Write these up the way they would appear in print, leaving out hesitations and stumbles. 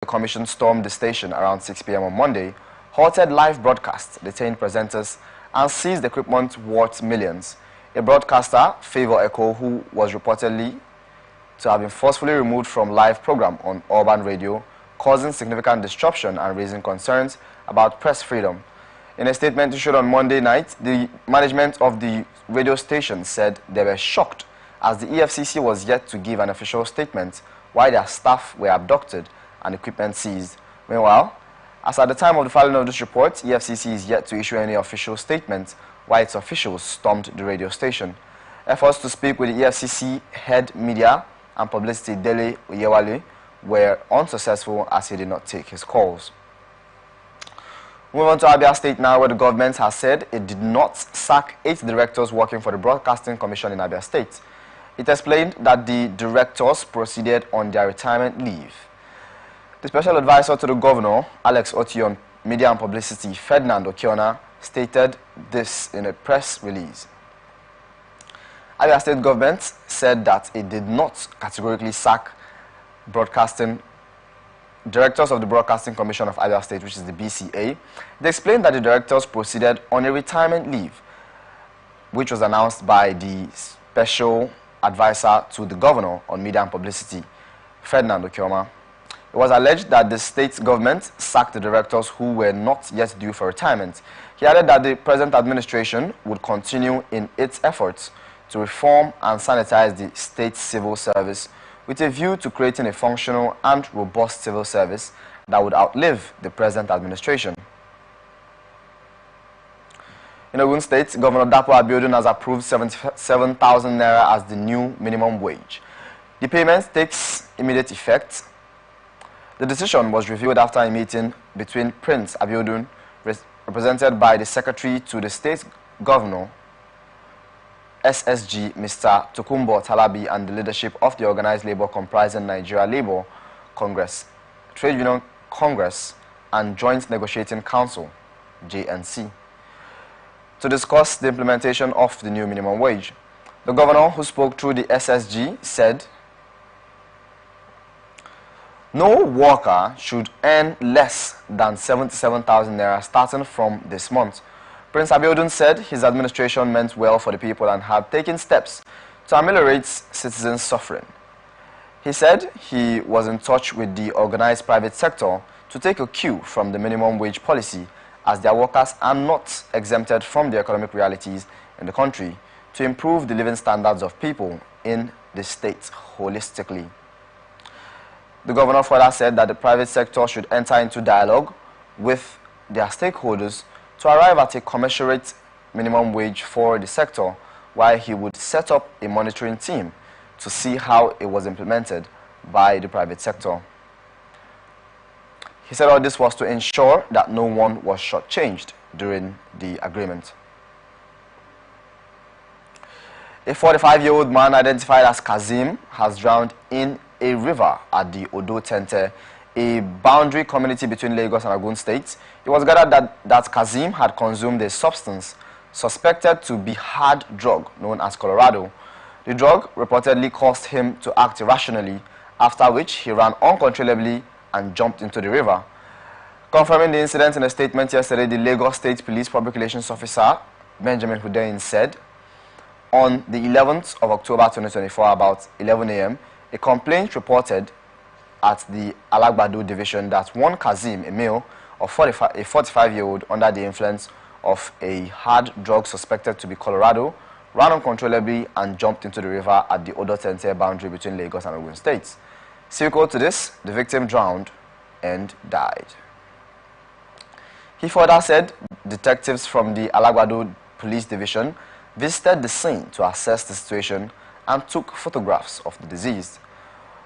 Commission stormed the station around 6 p.m. on Monday, halted live broadcasts, detained presenters, and seized equipment worth millions. A broadcaster, Favor Echo, who was reportedly to have been forcefully removed from live program on urban radio, causing significant disruption and raising concerns about press freedom. In a statement issued on Monday night, the management of the radio station said they were shocked as the EFCC was yet to give an official statement why their staff were abducted and equipment seized. Meanwhile, as at the time of the filing of this report, EFCC is yet to issue any official statement why its officials stormed the radio station. Efforts to speak with the EFCC head media and publicity, Dele Oyewale, were unsuccessful as he did not take his calls. Moving on to Abia State now, where the government has said it did not sack 8 directors working for the Broadcasting Commission in Abia State. It explained that the directors proceeded on their retirement leave. The special advisor to the governor, Alex Oti, on media and publicity, Ferdinand Okiona, stated this in a press release. Abia State government said that it did not categorically sack directors of the Broadcasting Commission of Abia State, which is the BCA. They explained that the directors proceeded on a retirement leave, which was announced by the special advisor to the governor on media and publicity, Ferdinand Okiona. It was alleged that the state government sacked the directors who were not yet due for retirement. He added that the present administration would continue in its efforts to reform and sanitize the state civil service with a view to creating a functional and robust civil service that would outlive the present administration. In Ogun State, Governor Dapo Abiodun has approved 77,000 naira as the new minimum wage. The payment takes immediate effect. The decision was revealed after a meeting between Prince Abiodun, represented by the Secretary to the State Governor, SSG, Mr. Tokumbo Talabi, and the leadership of the organized labor comprising Nigeria Labour Congress, Trade Union Congress, and Joint Negotiating Council, JNC, to discuss the implementation of the new minimum wage. The governor, who spoke through the SSG, said, "No worker should earn less than 77,000 naira starting from this month." Prince Abiodun said his administration meant well for the people and had taken steps to ameliorate citizens' suffering. He said he was in touch with the organized private sector to take a cue from the minimum wage policy, as their workers are not exempted from the economic realities in the country, to improve the living standards of people in the state holistically. The governor further said that the private sector should enter into dialogue with their stakeholders to arrive at a commensurate minimum wage for the sector, while he would set up a monitoring team to see how it was implemented by the private sector. He said all this was to ensure that no one was shortchanged during the agreement. A 45-year-old man identified as Kazim has drowned in a river at the Odo Tente, a boundary community between Lagos and Ogun States. It was gathered that Kazim had consumed a substance suspected to be hard drug known as Colorado. The drug reportedly caused him to act irrationally, after which he ran uncontrollably and jumped into the river. Confirming the incident in a statement yesterday, the Lagos State Police Public Relations Officer, Benjamin Hudein, said, on the 11th of October 2024, about 11 a.m., a complaint reported at the Alagbado division that one Kazim, a male of a 45-year-old under the influence of a hard drug suspected to be Colorado, ran uncontrollably and jumped into the river at the Odo Tente boundary between Lagos and Ogun States. Sequel to this, the victim drowned and died. He further said detectives from the Alagbado Police Division visited the scene to assess the situation and took photographs of the deceased.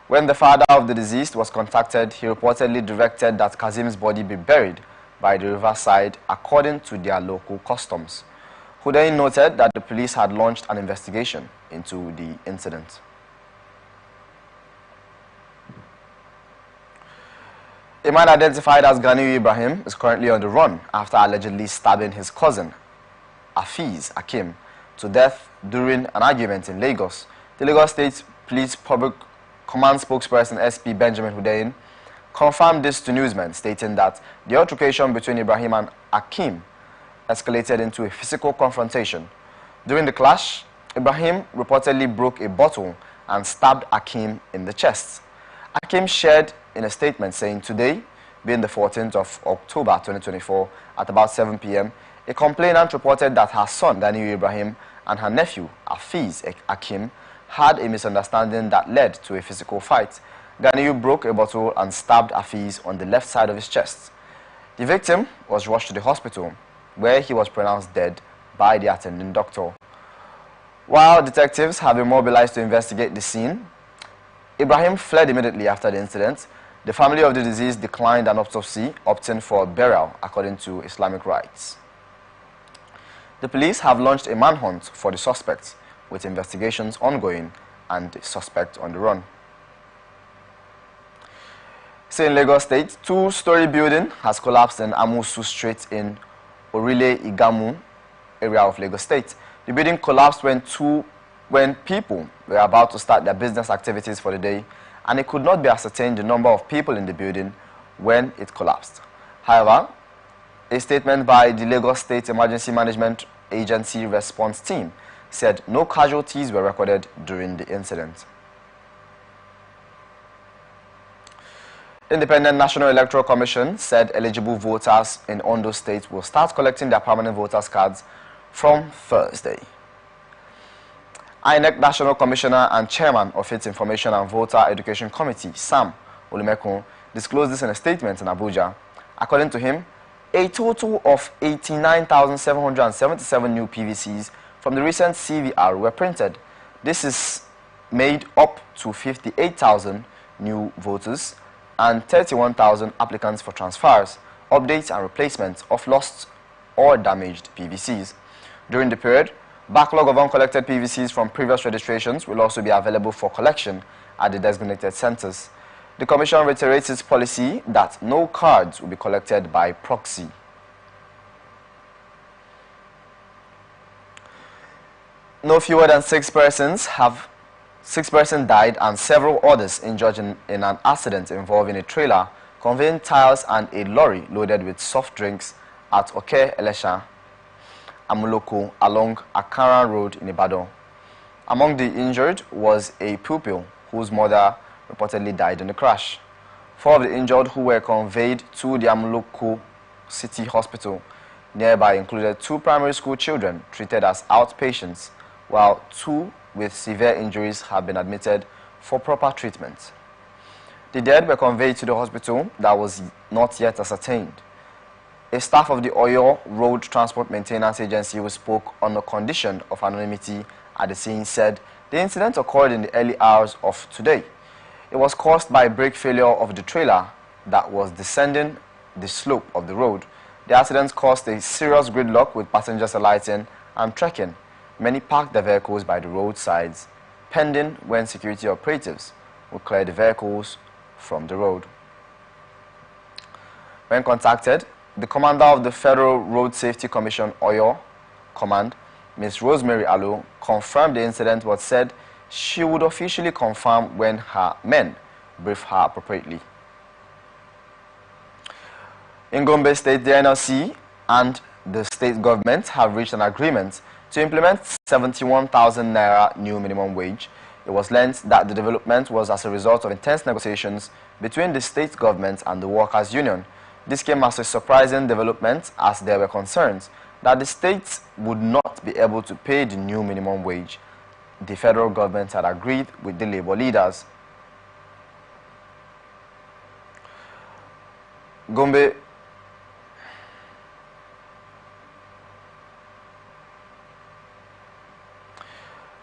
When the father of the deceased was contacted, he reportedly directed that Kazim's body be buried by the riverside according to their local customs. Hudein noted that the police had launched an investigation into the incident. A man identified as Ganiu Ibrahim is currently on the run after allegedly stabbing his cousin, Afiz Akim, to death during an argument in Lagos. The Lagos State Police Public Command spokesperson SP Benjamin Hudein confirmed this to newsmen, stating that the altercation between Ibrahim and Akim escalated into a physical confrontation. During the clash, Ibrahim reportedly broke a bottle and stabbed Akim in the chest. Akim shared in a statement saying, "Today, being the 14th of October 2024, at about 7 p.m., a complainant reported that her son, Ganiyu Ibrahim, and her nephew, Afiz Akim, had a misunderstanding that led to a physical fight. Ganiyu broke a bottle and stabbed Afiz on the left side of his chest. The victim was rushed to the hospital, where he was pronounced dead by the attending doctor." While detectives have been mobilized to investigate the scene, Ibrahim fled immediately after the incident. The family of the deceased declined an autopsy, opting for burial according to Islamic rites. The police have launched a manhunt for the suspect, with investigations ongoing and the suspect on the run. Say in Lagos State, two-story building has collapsed in Amusu Street in Orile Igamu area of Lagos State. The building collapsed when people were about to start their business activities for the day, and it could not be ascertained the number of people in the building when it collapsed. However, a statement by the Lagos State Emergency Management Agency response team said no casualties were recorded during the incident. Independent National Electoral Commission said eligible voters in Ondo State will start collecting their permanent voters cards from Thursday. INEC National Commissioner and Chairman of its Information and Voter Education Committee, Sam Olumekun, disclosed this in a statement in Abuja. According to him, a total of 89,777 new PVCs from the recent CVR were printed. This is made up to 58,000 new voters and 31,000 applicants for transfers, updates and replacements of lost or damaged PVCs. During the period, backlog of uncollected PVCs from previous registrations will also be available for collection at the designated centers. The Commission reiterates its policy that no cards will be collected by proxy. No fewer than 6 persons died and several others injured in an accident involving a trailer conveying tiles and a lorry loaded with soft drinks at Oke Elesha, Amuloko along Akara Road in Ibadan. Among the injured was a pupil whose mother reportedly died in the crash. 4 of the injured who were conveyed to the Amuloko City Hospital nearby included 2 primary school children treated as outpatients, while 2 with severe injuries have been admitted for proper treatment. The dead were conveyed to the hospital that was not yet ascertained. A staff of the Oyo Road Transport Maintenance Agency who spoke on the condition of anonymity at the scene said the incident occurred in the early hours of today. It was caused by brake failure of the trailer that was descending the slope of the road. The accident caused a serious gridlock with passengers alighting and trekking. Many parked their vehicles by the roadsides, pending when security operatives will clear the vehicles from the road. When contacted, the commander of the Federal Road Safety Commission Oyo Command, Ms. Rosemary Allo, confirmed the incident but said she would officially confirm when her men brief her appropriately. In Gombe State, the NLC and the state government have reached an agreement to implement 71,000 naira new minimum wage. It was learned that the development was as a result of intense negotiations between the state government and the workers' union. This came as a surprising development as there were concerns that the states would not be able to pay the new minimum wage. The federal government had agreed with the labor leaders.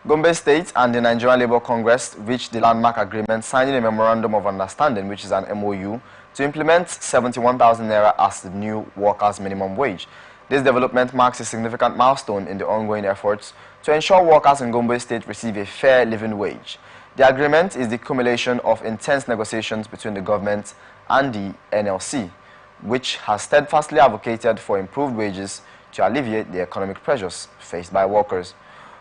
Gombe State and the Nigerian Labour Congress reached the landmark agreement signing a Memorandum of Understanding, which is an MOU, to implement 71,000 naira as the new workers' minimum wage. This development marks a significant milestone in the ongoing efforts to ensure workers in Gombe State receive a fair living wage. The agreement is the culmination of intense negotiations between the government and the NLC, which has steadfastly advocated for improved wages to alleviate the economic pressures faced by workers.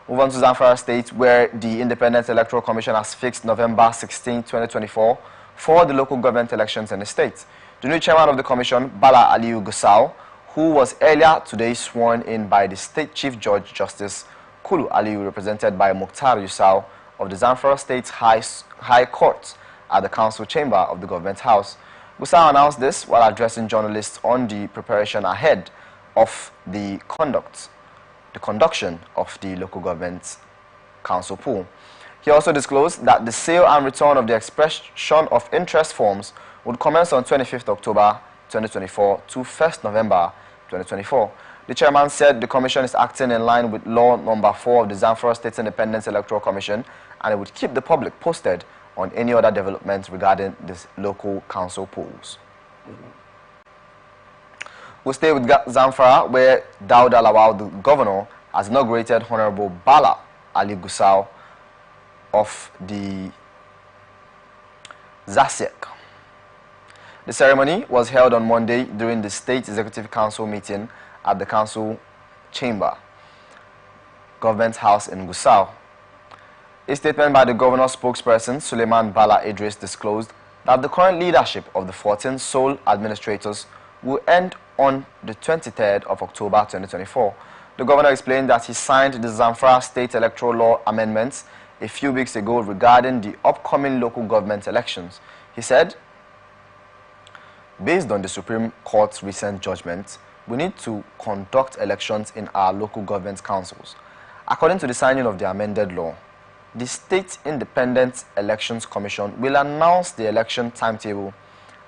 Move on to Zamfara State, where the Independent Electoral Commission has fixed November 16, 2024 for the local government elections in the state. The new chairman of the commission, Bala Aliyu Gusau, who was earlier today sworn in by the State Chief Judge Justice Kulu Aliyu, represented by Mukhtar Yusau of the Zamfara State High Court at the council chamber of the government house. Gusau announced this while addressing journalists on the preparation ahead of the conduction of the local government council pool. He also disclosed that the sale and return of the expression of interest forms would commence on 25th October 2024 to 1st November 2024. The chairman said the commission is acting in line with law number 4 of the Zamfara State Independent Electoral Commission, and it would keep the public posted on any other developments regarding this local council polls. We'll stay with Zamfara, where Dauda Lawal, the governor, has inaugurated Honorable Bala Ali Gusau of the ZASEC. The ceremony was held on Monday during the State Executive Council meeting at the council chamber, Government House in Gusau. A statement by the governor's spokesperson, Suleiman Bala Idris, disclosed that the current leadership of the 14 sole administrators will end on the 23rd of October 2024. The governor explained that he signed the Zamfara State Electoral Law amendments a few weeks ago regarding the upcoming local government elections. He said, based on the Supreme Court's recent judgment, we need to conduct elections in our local government councils. According to the signing of the amended law, the State Independent Elections Commission will announce the election timetable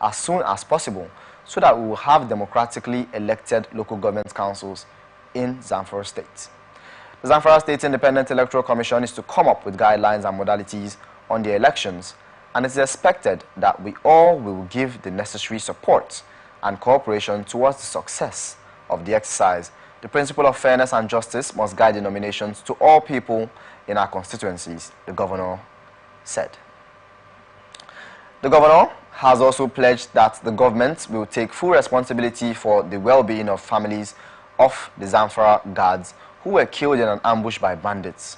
as soon as possible so that we will have democratically elected local government councils in Zamfara State. The Zamfara State Independent Electoral Commission is to come up with guidelines and modalities on the elections, and it is expected that we all will give the necessary support and cooperation towards the success of the exercise. The principle of fairness and justice must guide the nominations to all people in our constituencies, the governor said. The governor has also pledged that the government will take full responsibility for the well-being of families of the Zamfara guards who were killed in an ambush by bandits.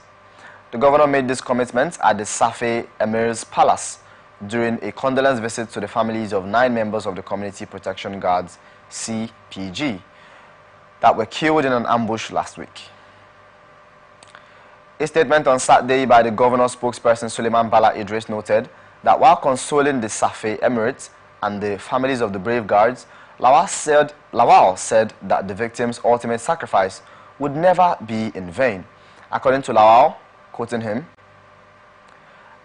The governor made this commitment at the Safe Emir's Palace during a condolence visit to the families of 9 members of the Community Protection Guards, CPG, that were killed in an ambush last week. A statement on Saturday by the governor's spokesperson Suleiman Bala Idris noted that while consoling the Safe Emirates and the families of the brave guards, Lawal said that the victims' ultimate sacrifice would never be in vain. According to Lawal, quoting him,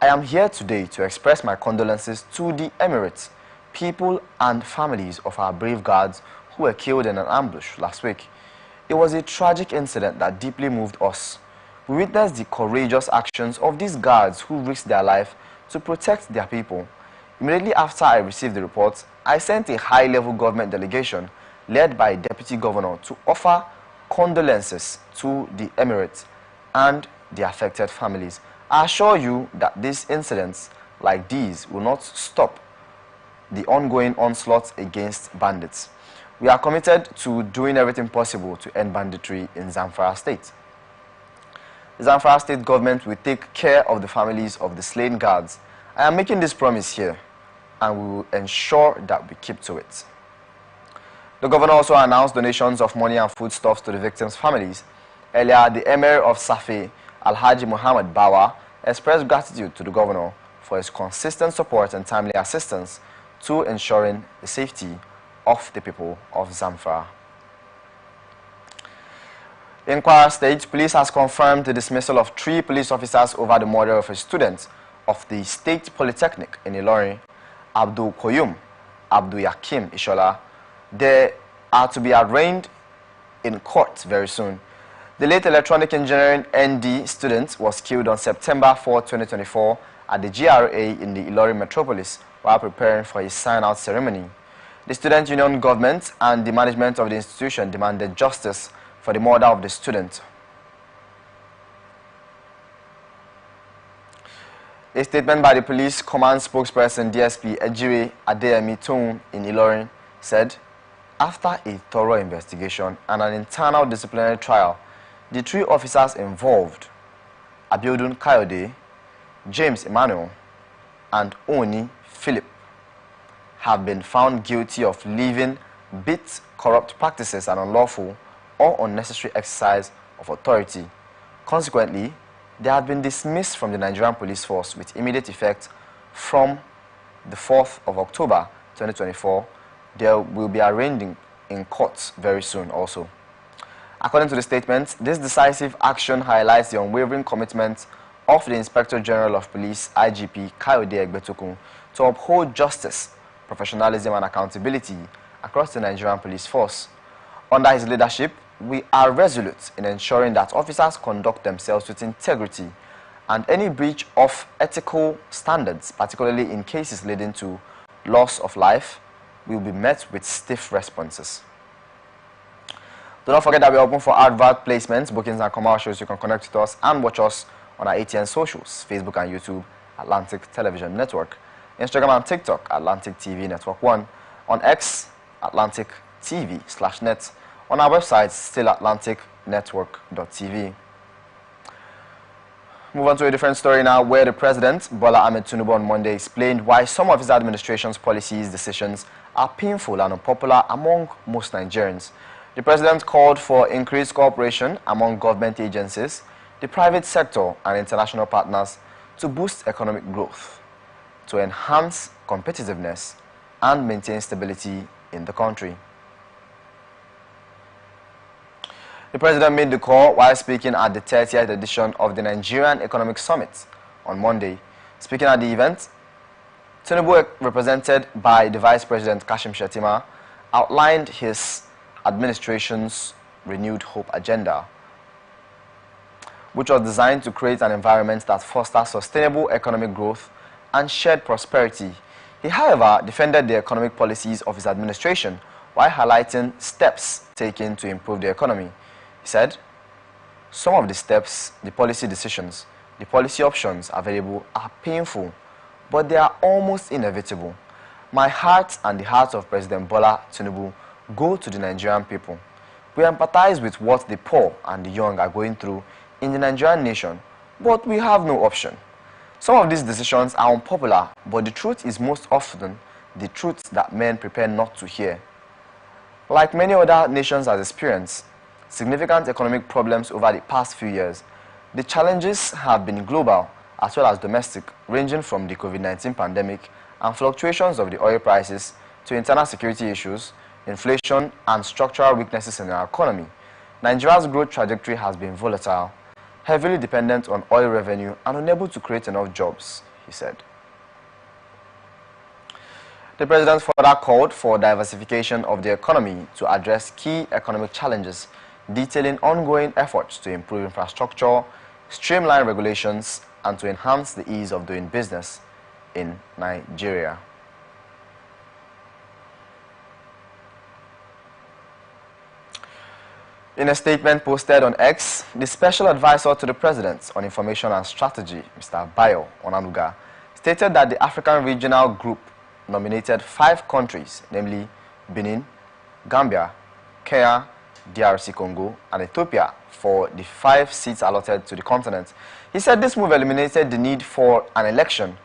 "I am here today to express my condolences to the Emirates, people and families of our brave guards who were killed in an ambush last week. It was a tragic incident that deeply moved us. We witnessed the courageous actions of these guards who risked their life to protect their people. Immediately after I received the report, I sent a high-level government delegation led by Deputy Governor to offer condolences to the Emirates and the affected families. I assure you that these incidents like these will not stop the ongoing onslaught against bandits. We are committed to doing everything possible to end banditry in Zamfara State. The Zamfara State government will take care of the families of the slain guards. I am making this promise here, and we will ensure that we keep to it." The governor also announced donations of money and foodstuffs to the victims' families. Earlier, the Emir of Safi, Alhaji Muhammad Bawa, expressed gratitude to the governor for his consistent support and timely assistance to ensuring the safety of the people of Zamfara. In Kwara State, police has confirmed the dismissal of 3 police officers over the murder of a student of the State Polytechnic in Ilorin, Abdul Koyum, Abdul Yakim Ishola. They are to be arraigned in court very soon. The late electronic engineering ND student was killed on September 4, 2024 at the GRA in the Ilorin metropolis while preparing for his sign-out ceremony. The student union government and the management of the institution demanded justice for the murder of the student. A statement by the police command spokesperson DSP Ejire Adeyemi Toun in Ilorin said, after a thorough investigation and an internal disciplinary trial, the 3 officers involved, Abiodun Kayode, James Emmanuel, and Oni Philip, have been found guilty of leaving bit corrupt practices and unlawful or unnecessary exercise of authority. Consequently, they have been dismissed from the Nigerian police force with immediate effect from the 4th of October 2024. They will be arraigned in courts very soon also. According to the statement, this decisive action highlights the unwavering commitment of the Inspector General of Police, IGP Kayode Egbetokun, to uphold justice, professionalism and accountability across the Nigerian police force. Under his leadership, we are resolute in ensuring that officers conduct themselves with integrity, and any breach of ethical standards, particularly in cases leading to loss of life, will be met with stiff responses. Do not forget that we are open for advert placements, bookings and commercials. You can connect with us and watch us on our ATN socials, Facebook and YouTube, Atlantic Television Network, Instagram and TikTok, Atlantic TV Network 1, on X, Atlantic TV/net, on our website, stillatlanticnetwork.tv. Move on to a different story now, where the President, Bola Ahmed Tinubu, on Monday explained why some of his administration's policies, decisions are painful and unpopular among most Nigerians. The President called for increased cooperation among government agencies, the private sector and international partners to boost economic growth, to enhance competitiveness and maintain stability in the country. The President made the call while speaking at the 30th edition of the Nigerian Economic Summit on Monday. Speaking at the event, Tinubu, represented by the Vice President Kashim Shettima, outlined his administration's renewed hope agenda, which was designed to create an environment that fosters sustainable economic growth and shared prosperity. He, however, defended the economic policies of his administration while highlighting steps taken to improve the economy. He said, some of the steps, the policy decisions, the policy options available are painful, but they are almost inevitable. My heart and the heart of President Bola Tinubu go to the Nigerian people. We empathize with what the poor and the young are going through in the Nigerian nation, but we have no option. Some of these decisions are unpopular, but the truth is most often the truth that men prepare not to hear. Like many other nations have experienced significant economic problems over the past few years, the challenges have been global as well as domestic, ranging from the COVID-19 pandemic and fluctuations of the oil prices to internal security issues, inflation, and structural weaknesses in our economy. Nigeria's growth trajectory has been volatile, heavily dependent on oil revenue and unable to create enough jobs, he said. The President further called for diversification of the economy to address key economic challenges, detailing ongoing efforts to improve infrastructure, streamline regulations, and to enhance the ease of doing business in Nigeria. In a statement posted on X, the Special Advisor to the President on Information and Strategy, Mr. Bayo Onanuga, stated that the African Regional Group nominated 5 countries, namely Benin, Gambia, Kenya, DRC Congo, and Ethiopia, for the 5 seats allotted to the continent. He said this move eliminated the need for an election,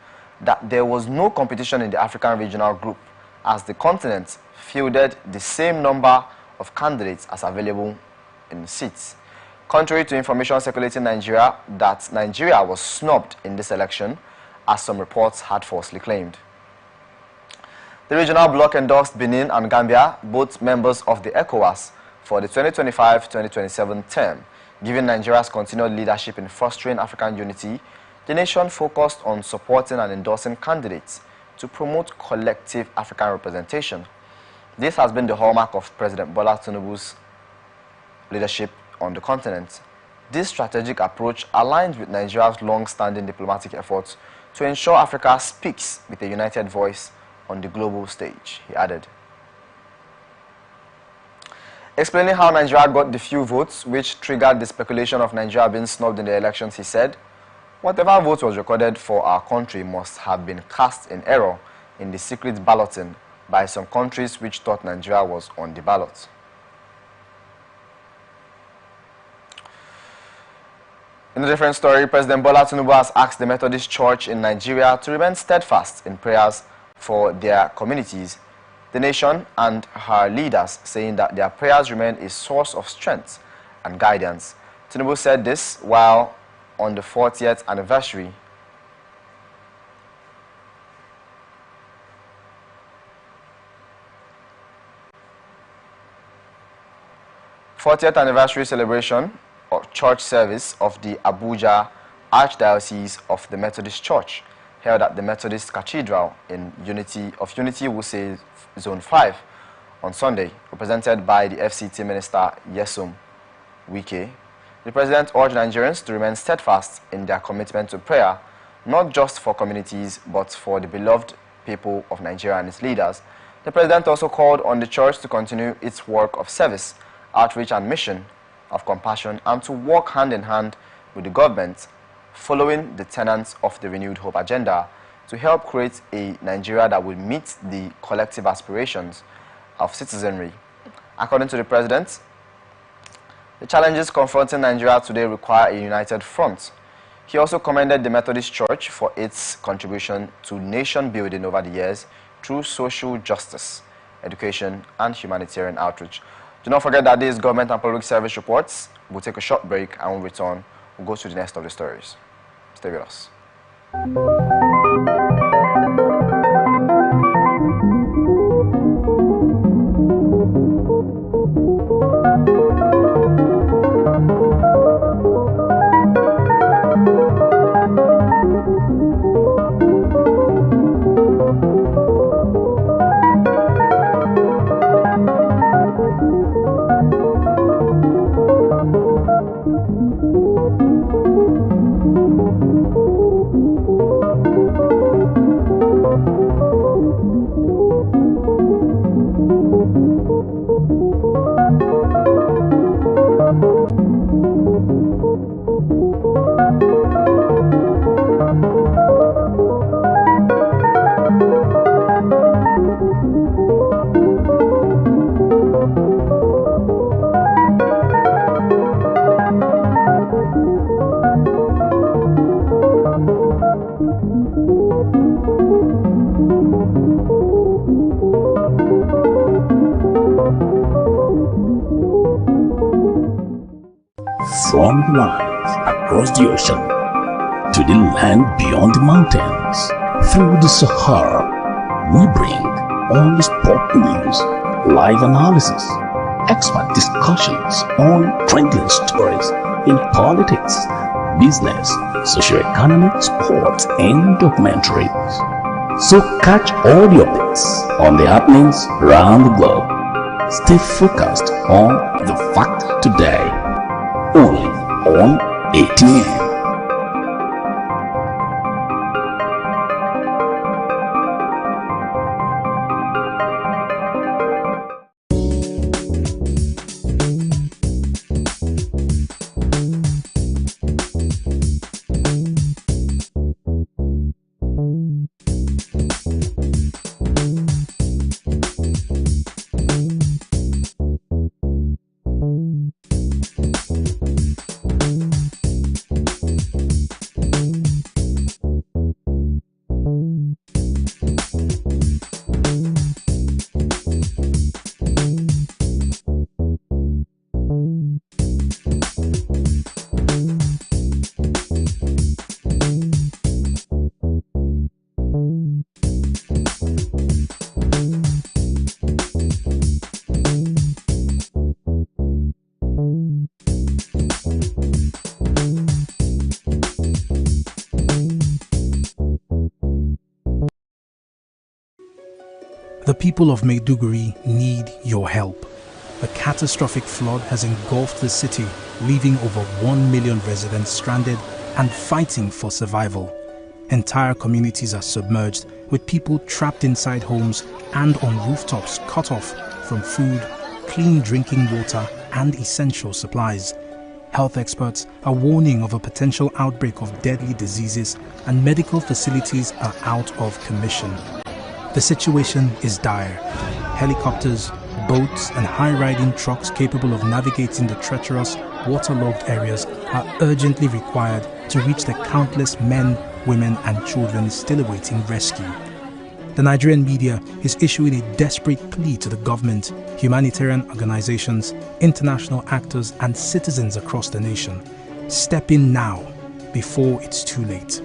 that there was no competition in the African Regional Group, as the continent fielded the same number of candidates as available in seats. Contrary to information circulating in Nigeria that Nigeria was snubbed in this election, as some reports had falsely claimed. The regional bloc endorsed Benin and Gambia, both members of the ECOWAS, for the 2025-2027 term. Given Nigeria's continued leadership in fostering African unity, the nation focused on supporting and endorsing candidates to promote collective African representation. This has been the hallmark of President Bola Tinubu's leadership on the continent. This strategic approach aligns with Nigeria's long-standing diplomatic efforts to ensure Africa speaks with a united voice on the global stage, he added. Explaining how Nigeria got the few votes which triggered the speculation of Nigeria being snubbed in the elections, he said, whatever vote was recorded for our country must have been cast in error in the secret balloting by some countries which thought Nigeria was on the ballot. In a different story, President Bola Tinubu has asked the Methodist Church in Nigeria to remain steadfast in prayers for their communities, the nation and her leaders, saying that their prayers remain a source of strength and guidance. Tinubu said this while on the 40th anniversary celebration of church service of the Abuja Archdiocese of the Methodist Church, held at the Methodist Cathedral in Unity Wuse Zone 5 on Sunday, represented by the FCT Minister Yesum Wike. The President urged Nigerians to remain steadfast in their commitment to prayer, not just for communities, but for the beloved people of Nigeria and its leaders. The President also called on the church to continue its work of service, outreach and mission of compassion, and to work hand in hand with the government, following the tenets of the Renewed Hope agenda, to help create a Nigeria that will meet the collective aspirations of citizenry. According to the President, the challenges confronting Nigeria today require a united front. He also commended the Methodist Church for its contribution to nation building over the years through social justice, education, and humanitarian outreach. Do not forget that this is Government and Public Service Reports. We'll take a short break, and when we return, we'll go to the next of the stories. Stay with us. From the lines across the ocean to the land beyond the mountains, through the Sahara, we bring all the sport news, live analysis, expert discussions on trending stories in politics, business, socio-economic, sports, and documentaries. So catch all the updates on the happenings around the globe. Stay focused on the fact today. Only on ATN. The people of Maiduguri need your help. A catastrophic flood has engulfed the city, leaving over 1 million residents stranded and fighting for survival. Entire communities are submerged, with people trapped inside homes and on rooftops cut off from food, clean drinking water, and essential supplies. Health experts are warning of a potential outbreak of deadly diseases, and medical facilities are out of commission. The situation is dire. Helicopters, boats, and high-riding trucks capable of navigating the treacherous, waterlogged areas are urgently required to reach the countless men, women, and children still awaiting rescue. The Nigerian media is issuing a desperate plea to the government, humanitarian organizations, international actors, and citizens across the nation. Step in now, before it's too late.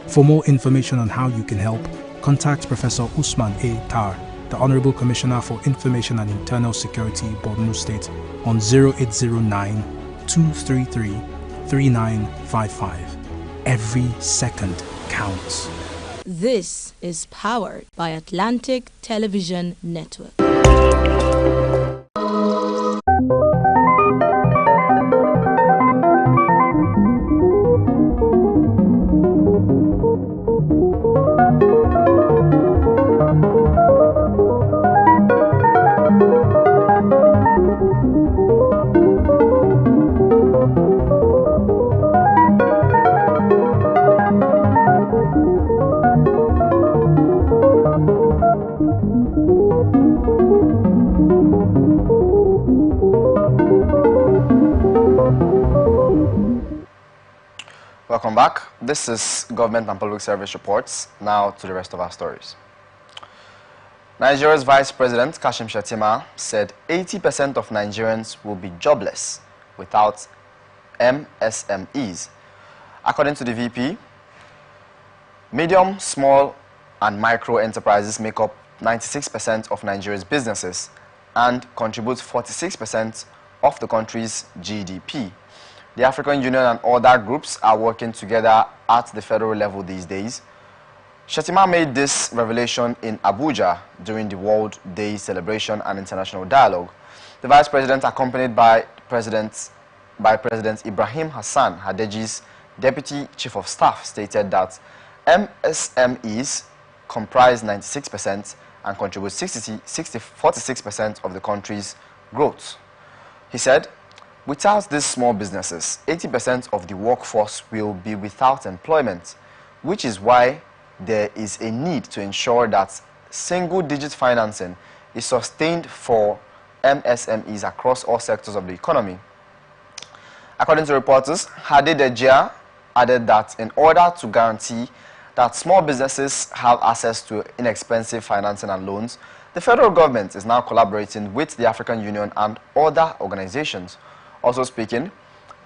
For more information on how you can help, contact Professor Usman A. Tar, the Honorable Commissioner for Information and Internal Security, Borno State, on 0809-233-3955. Every second counts. This is powered by Atlantic Television Network. Welcome back. This is Government and Public Service Reports. Now to the rest of our stories. Nigeria's Vice President Kashim Shettima said 80% of Nigerians will be jobless without MSMEs. According to the VP, medium, small and micro enterprises make up 96% of Nigeria's businesses and contribute 46% of the country's GDP. The African Union and other groups are working together at the federal level these days. Shettima made this revelation in Abuja during the World Day celebration and international dialogue. The Vice President, accompanied by President Ibrahim Hassan Hadeji's Deputy Chief of Staff, stated that MSMEs comprise 96% and contribute 46% of the country's growth. He said, without these small businesses, 80% of the workforce will be without employment, which is why there is a need to ensure that single-digit financing is sustained for MSMEs across all sectors of the economy. According to reporters, Hadeji added that in order to guarantee that small businesses have access to inexpensive financing and loans, the federal government is now collaborating with the African Union and other organizations. Also speaking,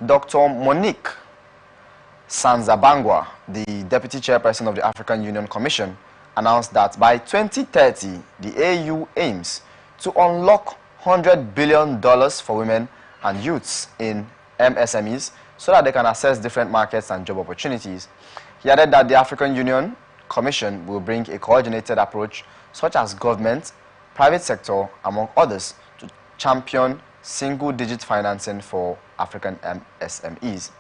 Dr. Monique Sanzabangwa, the Deputy Chairperson of the African Union Commission, announced that by 2030, the AU aims to unlock $100 billion for women and youths in MSMEs so that they can access different markets and job opportunities. He added that the African Union Commission will bring a coordinated approach such as government, private sector, among others, to champion single-digit financing for African MSMEs.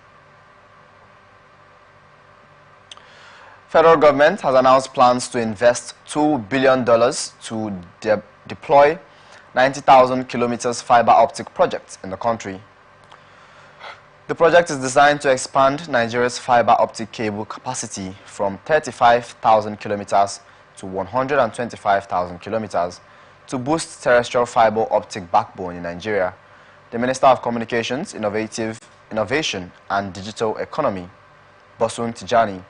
Federal government has announced plans to invest $2 billion to deploy 90,000 kilometers fiber optic project in the country. The project is designed to expand Nigeria's fiber optic cable capacity from 35,000 kilometers to 125,000 kilometers to boost terrestrial fiber optic backbone in Nigeria. The Minister of Communications, Innovation and Digital Economy, Bosun Tijani,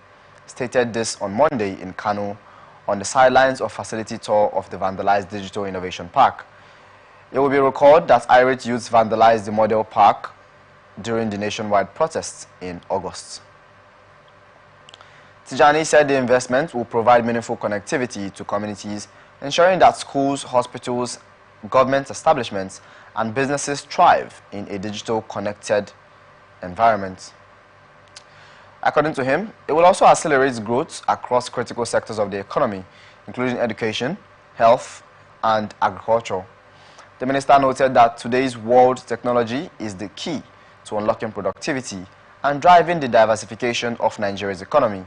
stated this on Monday in Kano on the sidelines of facility tour of the vandalized Digital Innovation Park. It will be recalled that irate youths vandalized the model park during the nationwide protests in August. Tijani said the investment will provide meaningful connectivity to communities, ensuring that schools, hospitals, government establishments, and businesses thrive in a digital connected environment. According to him, it will also accelerate growth across critical sectors of the economy, including education, health, and agriculture. The minister noted that today's world technology is the key to unlocking productivity and driving the diversification of Nigeria's economy.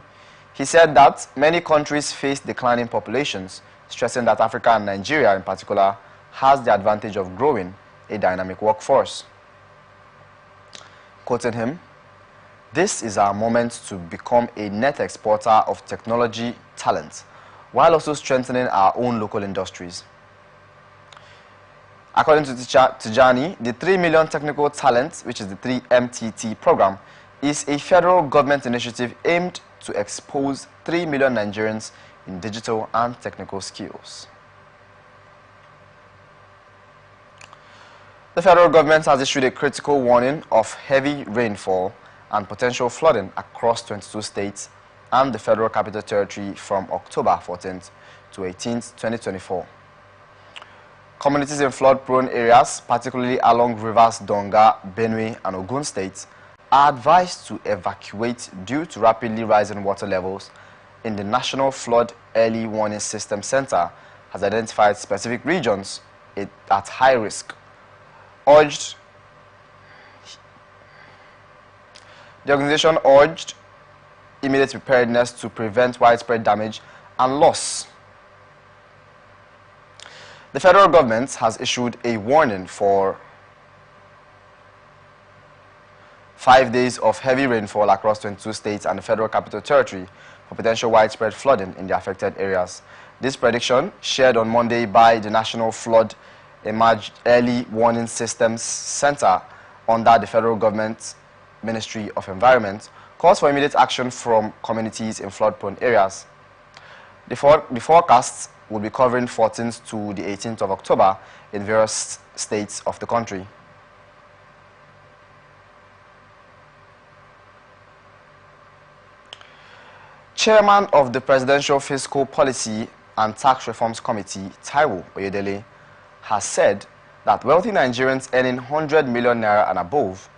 He said that many countries face declining populations, stressing that Africa and Nigeria in particular has the advantage of growing a dynamic workforce. Quoting him, "This is our moment to become a net exporter of technology talent, while also strengthening our own local industries." According to Tijani, the 3 Million Technical Talent, which is the 3MTT program, is a federal government initiative aimed to expose 3 million Nigerians in digital and technical skills. The federal government has issued a critical warning of heavy rainfall and potential flooding across 22 states and the Federal Capital Territory from October 14th to 18th, 2024. Communities in flood-prone areas, particularly along rivers Donga, Benue, and Ogun states, are advised to evacuate due to rapidly rising water levels. In the National Flood Early Warning System Center has identified specific regions at high risk. The organization urged immediate preparedness to prevent widespread damage and loss. The federal government has issued a warning for 5 days of heavy rainfall across 22 states and the Federal Capital Territory for potential widespread flooding in the affected areas. This prediction, shared on Monday by the National Flood Early Warning Systems Center under the federal government Ministry of Environment, calls for immediate action from communities in flood-prone areas. The forecasts will be covering 14th to the 18th of October in various states of the country. Chairman of the Presidential Fiscal Policy and Tax Reforms Committee, Taiwo Oyedele, has said that wealthy Nigerians earning 100 million naira and above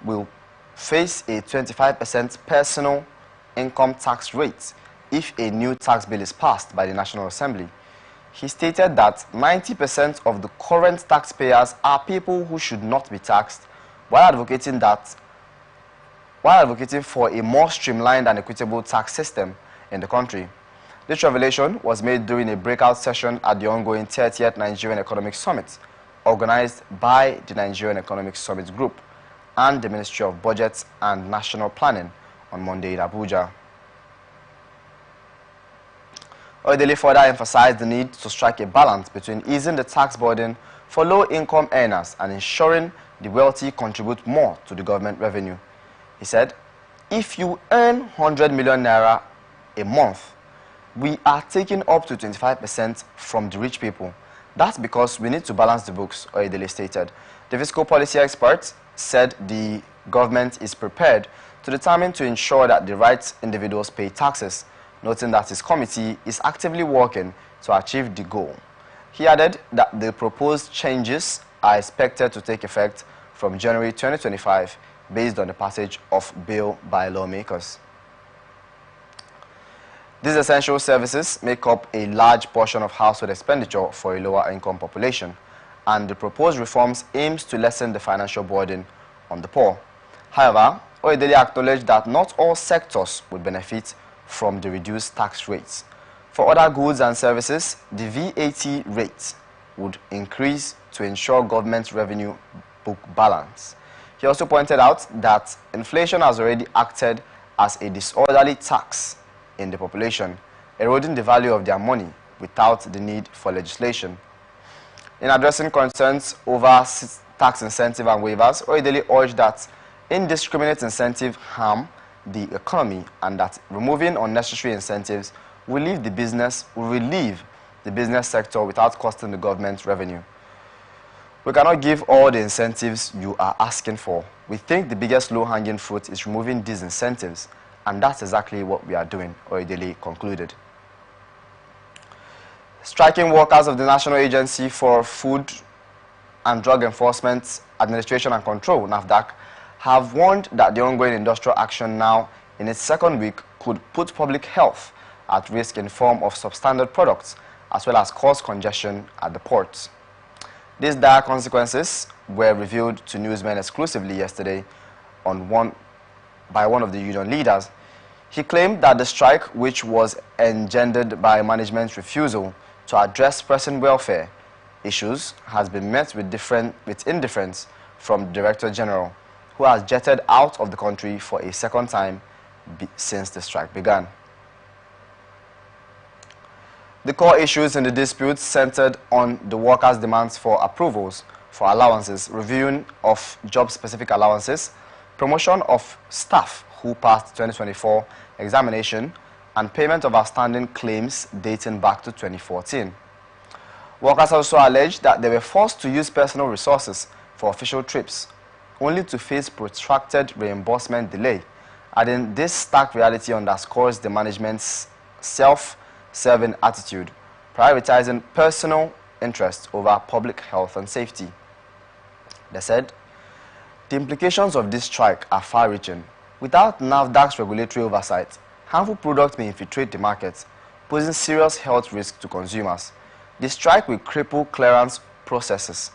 will face a 25% personal income tax rate if a new tax bill is passed by the National Assembly. He stated that 90% of the current taxpayers are people who should not be taxed, while advocating for a more streamlined and equitable tax system in the country. This revelation was made during a breakout session at the ongoing 30th Nigerian Economic Summit, organized by the Nigerian Economic Summit Group and the Ministry of Budget and National Planning on Monday in Abuja. Oyedele further emphasized the need to strike a balance between easing the tax burden for low-income earners and ensuring the wealthy contribute more to the government revenue. He said, if you earn 100 million naira a month, we are taking up to 25% from the rich people. That's because we need to balance the books, Oyedele stated. The fiscal policy experts said the government is prepared to determine to ensure that the right individuals pay taxes, noting that his committee is actively working to achieve the goal. He added that the proposed changes are expected to take effect from January 2025 based on the passage of bill by lawmakers. These essential services make up a large portion of household expenditure for a lower income population, and the proposed reforms aims to lessen the financial burden on the poor. However, Oyedele acknowledged that not all sectors would benefit from the reduced tax rates. For other goods and services, the VAT rate would increase to ensure government revenue book balance. He also pointed out that inflation has already acted as a disorderly tax in the population, eroding the value of their money without the need for legislation. In addressing concerns over tax incentive and waivers, Oyedele urged that indiscriminate incentive harm the economy and that removing unnecessary incentives will relieve the business sector without costing the government revenue. We cannot give all the incentives you are asking for. We think the biggest low-hanging fruit is removing these incentives, and that's exactly what we are doing, Oyedele concluded. Striking workers of the National Agency for Food and Drug Enforcement Administration and Control, NAFDAC, have warned that the ongoing industrial action now in its second week could put public health at risk in form of substandard products, as well as cause congestion at the ports. These dire consequences were revealed to newsmen exclusively yesterday by one of the union leaders. He claimed that the strike, which was engendered by management's refusal to address pressing welfare issues, has been met with indifference from the Director General, who has jetted out of the country for a second time since the strike began. The core issues in the dispute centered on the workers' demands for approvals for allowances, reviewing of job-specific allowances, promotion of staff who passed 2024 examination, and payment of outstanding claims dating back to 2014. Workers also alleged that they were forced to use personal resources for official trips, only to face protracted reimbursement delay, adding this stark reality underscores the management's self-serving attitude, prioritizing personal interest over public health and safety. They said, the implications of this strike are far-reaching. Without NAFDAC's regulatory oversight, harmful products may infiltrate the market, posing serious health risks to consumers. The strike will cripple clearance processes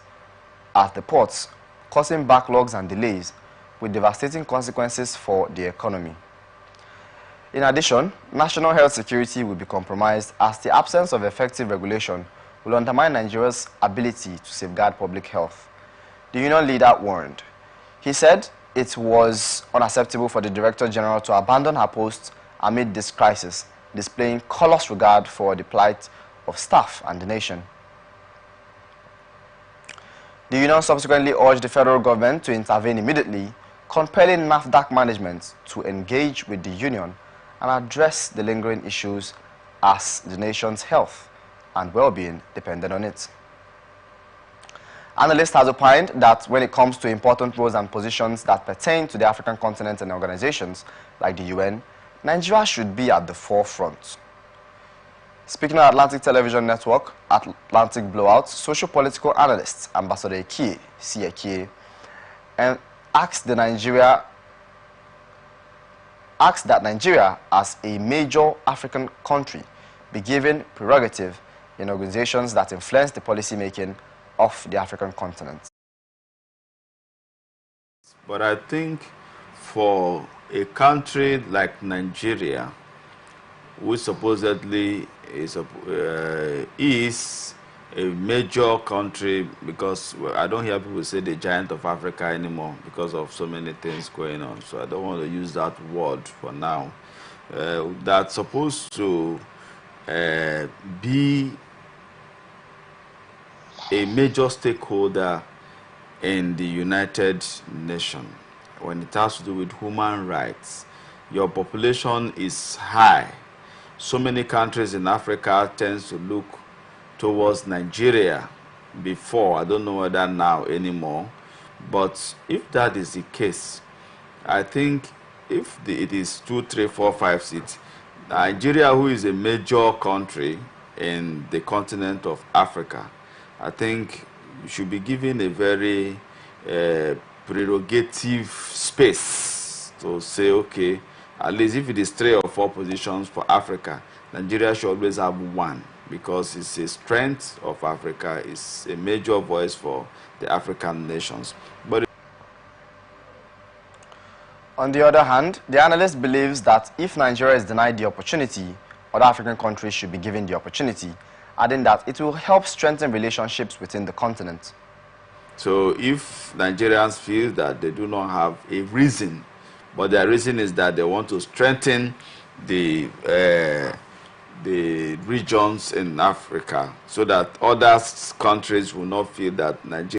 at the ports, causing backlogs and delays, with devastating consequences for the economy. In addition, national health security will be compromised as the absence of effective regulation will undermine Nigeria's ability to safeguard public health. The union leader warned. He said it was unacceptable for the Director General to abandon her post amid this crisis, displaying callous regard for the plight of staff and the nation. The union subsequently urged the federal government to intervene immediately, compelling NAFDAC management to engage with the union and address the lingering issues as the nation's health and well-being depended on it. Analysts have opined that when it comes to important roles and positions that pertain to the African continent and organizations like the UN, Nigeria should be at the forefront. Speaking on Atlantic Television Network, Atlantic Blowout, socio-political analyst Ambassador Ekie, and asked that Nigeria, as a major African country, be given prerogative in organizations that influence the policy making of the African continent. But I think for a country like Nigeria, which supposedly is a major country, because I don't hear people say the giant of Africa anymore because of so many things going on. So I don't want to use that word for now. That's supposed to be a major stakeholder in the United Nations when it has to do with human rights. Your population is high. So many countries in Africa tend to look towards Nigeria before. I don't know whether now anymore. But if that is the case, I think if it is 2, 3, 4, 5 seats, Nigeria, who is a major country in the continent of Africa, I think you should be given a very prerogative space to say, okay, at least if it is 3 or 4 positions for Africa, Nigeria should always have one, because it's a strength of Africa, it's a major voice for the African nations. But on the other hand, the analyst believes that if Nigeria is denied the opportunity, other African countries should be given the opportunity, adding that it will help strengthen relationships within the continent. So if Nigerians feel that they do not have a reason, but their reason is that they want to strengthen the regions in Africa so that other countries will not feel that Nigeria